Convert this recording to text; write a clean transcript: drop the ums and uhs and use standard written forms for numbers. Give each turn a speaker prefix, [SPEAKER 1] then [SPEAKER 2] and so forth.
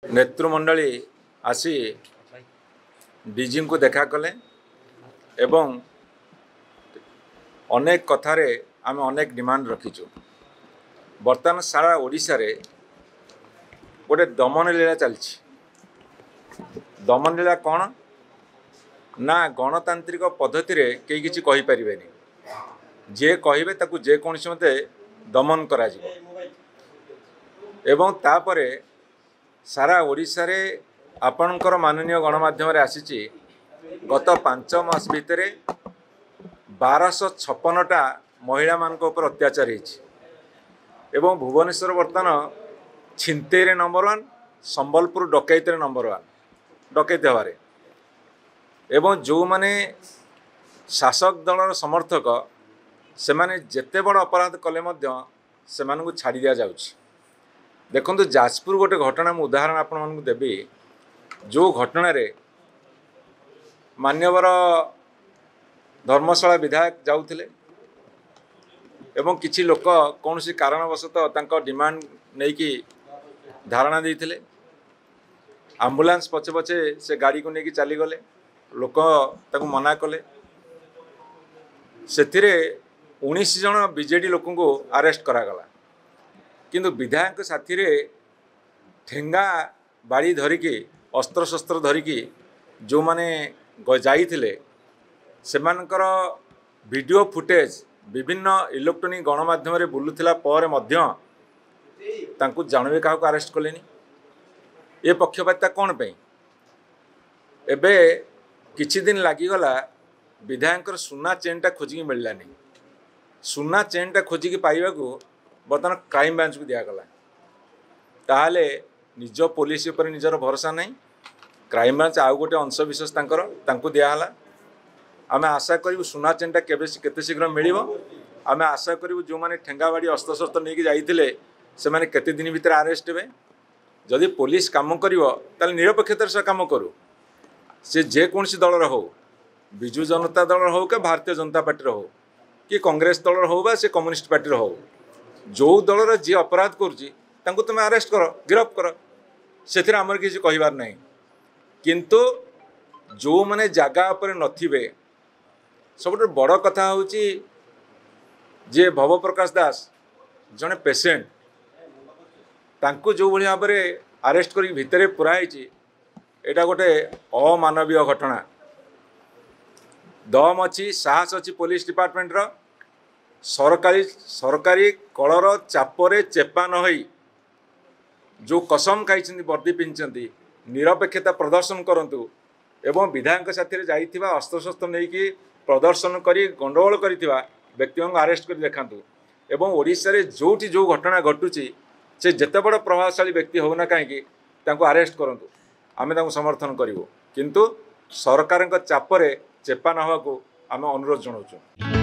[SPEAKER 1] नेतृमंडली आसी डीजी को देखा कले एवं अनेक कथारे आम अनेक डिमांड रखीचु। बर्तमान सारा ओडिशा रे गोटे दमन लीला चलछि। दमन लीला कौन ना गणतांत्रिक पद्धति रे कई किछि कहि परिबेनी। जे कहिबे ताकू जे कोनसी मते दमन करा जिवो एवं तापरे सारा ओडिशा रे आपणकर माननीय गणमाध्यम रे आसीछि गत 5 मास भितर 1256टा महिला मान ऊपर अत्याचार होइछि एवं भुवनेश्वर बर्तमान छिनतेरे नंबर 1 संबलपुर डकैत नंबर 1 डकैत हवारे एवं जो माने शासक दलर समर्थक से माने जेते बड़ अपराध कले मध्य से मानकु छाड़ी दिया जाउछि। देखंतु जाजपुर गोटे घटना मु उदाहरण आपण मानकु देबी। जो घटना रे मान्यवर धर्मशाला विधायक जाउथिले एवं किछि लोक कौनसी कारणवशतः तांको डिमांड नहीं कि धारणा देइथिले। एम्बुलेंस पछे पछे से गाड़ी को लेकिन चली गले। लोक ताको मना कले। सेथिरे 19 जन बीजेडी लोक को अरेस्ट करागला किंतु विधायक साथी रे ठेंगा बाड़ी धरिकी अस्त्र शस्त्र धरिकी जो माने जाइथिले सेमानकर वीडियो फुटेज विभिन्न इलेक्ट्रॉनिक गणमाध्यम रे बुलुथिला पर मध्य तांकु जानवे काहको अरेस्ट कलेनी। ए पक्षपातिता कोन पे एबे किछि दिन लागिगला विधायकर सुना चेनटा खोजिकी मिललानी। सुना चेनटा खोजिकी पाइबाकू बर्तमान क्राइम ब्रांच को दियागला। ताहले निज पुलिस उपर निजर भरोसा नहीं। क्राइम ब्रांच आउ गोटे अंश विशेष तांकु दियाहला। आमे आशा करूँ सुना चेनटा केते शीघ्र मिलिबो। आमे आशा करूँ जो माने ठेंगाबाड़ी अस्त्र शस्त्र नहीं जाइथिले से माने केते दिन भीतर अरेस्ट हेबे। जदि पुलिस काम करिवो ताले निरपेक्षतार से काम करू। से जे कोनसी दलर हो बिजु जनता दल हो के भारतीय जनता पार्टी हो कि कांग्रेस दल हो बा से कम्युनिस्ट पार्टी हो जो दलर जी अपराध करुच्ची तुम अरेस्ट कर गिरफ्त कर से आमर किसी कहबार नहीं। किंतु जो माने जगह पर नथिबे सब बड़ कथा हूँ जे भव प्रकाश दास जड़े पेसेंट तांकु जो भाई भाव में अरेस्ट कर भितर पुराई एटा गोटे अमानवीय घटना। दम अच्छी साहस अच्छी पुलिस डिपार्टमेंट रो सरकारी कलर चापरे चेपा न होई जो कसम खाई वर्दी पिंधि निरपेक्षता प्रदर्शन करंतु एवं विधायक साथी जाइथिबा अस्त्र शस्त्र नहीं कि प्रदर्शन करी गंडगोल करिथिबा व्यक्ति को अरेस्ट कर देखांतु एवं ओडिशा रे जोटी जो घटना घटुची से जेते बड़ प्रभावशाली व्यक्ति होना कहीं अरेस्ट करंतु आमे तांको समर्थन करिवो। किंतु सरकार चापरे चेपा न होगा आम अनुरोध जनाऊँ।